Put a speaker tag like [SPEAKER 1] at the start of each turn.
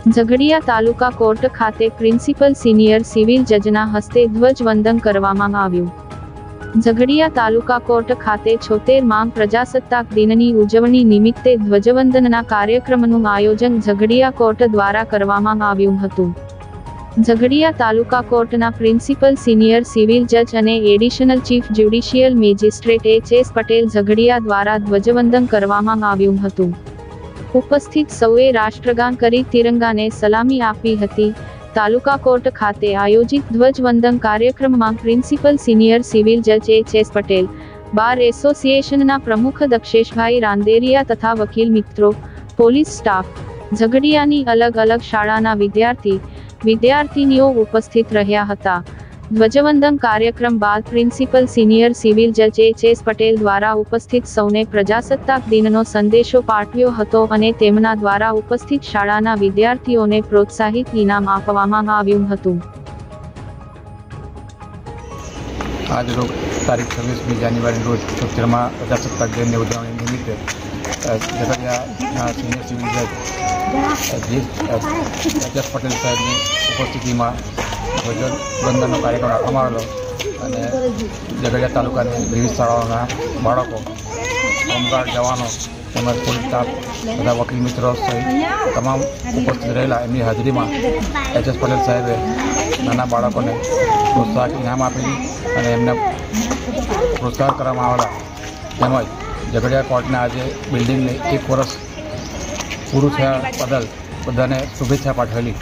[SPEAKER 1] ઝઘડિયા તાલુકા court ખાતે principal senior civil જજના હસ્તે ધ્વજવંદન કરવામાં આવ્યું। ઝઘડિયા તાલુકા કોર્ટ ખાતે 76માં પ્રજાસત્તાક દિનની ઉજવણી નિમિત્તે ધ્વજવંદનના કાર્યક્રમનું આયોજન ઝઘડિયા કોર્ટ દ્વારા કરવામાં આવ્યું હતું। ઝઘડિયા તાલુકા કોર્ટના પ્રિન્સિપલ સિનિયર સિવિલ જજ અને additional chief judicial magistrate H.S. Patel Jhagadia દ્વારા ધ્વજવંદન કરવામાં આવ્યું હતું। ઉપસ્થિત સૌએ રાષ્ટ્રગાન કરી તિરંગાને સલામી આપી હતી। તાલુકા કોર્ટ ખાતે આયોજિત ધ્વજવંદન કાર્યક્રમમાં પ્રિન્સિપલ સિનિયર સિવિલ જજ H.S. પટેલ, બાર એસોસિએશનના પ્રમુખ દક્ષેશભાઈ રાંદેરિયા તથા વકીલ મિત્રો, પોલીસ સ્ટાફ, ઝઘડિયાની અલગ અલગ શાળાના વિદ્યાર્થીનીઓ ઉપસ્થિત રહ્યા હતા। ધ્વજવંદન કાર્યક્રમ બાદ પ્રિન્સિપલ સિનિયર સિવિલ જજ H.S. પટેલ દ્વારા ઉપસ્થિત સૌને પ્રજાસત્તાક દિનનો સંદેશો પાઠવ્યો હતો અને તેમના દ્વારા ઉપસ્થિત શાળાના વિદ્યાર્થીઓને પ્રોત્સાહિત ઇનામ આપવામાં આવ્યું હતું।
[SPEAKER 2] आज रोज तारीख 26 जान्युआरी रोज 76માં प्रजासत्ताक दिनની ઉજવણી નિમિત્તે ઝઘડિયાના સિનિયર સિવિલ જજ H.S. પટેલ સાહેબની ઉપસ્થિતિમાં ધ્વજવંદનનો કાર્યક્રમ રાખવામાં આવેલો અને ઝઘડિયા તાલુકાની વિવિધ શાળાઓના બાળકો, હોમગાર્ડ જવાનો તેમજ પોલીસ સ્ટાફ બધા વકીલ મિત્રો સહિત તમામ ઉપસ્થિત રહેલા એમની હાજરીમાં H.S. પટેલ સાહેબે નાના બાળકોને પ્રોત્સાહક ઇનામ આપેલી અને એમને પ્રોત્સાહન કરવામાં આવેલા તેમજ ઝઘડિયા કોર્ટના આજે બિલ્ડિંગને 1 વર્ષ પૂરું થયા બદલ બધાને શુભેચ્છા પાઠવેલી।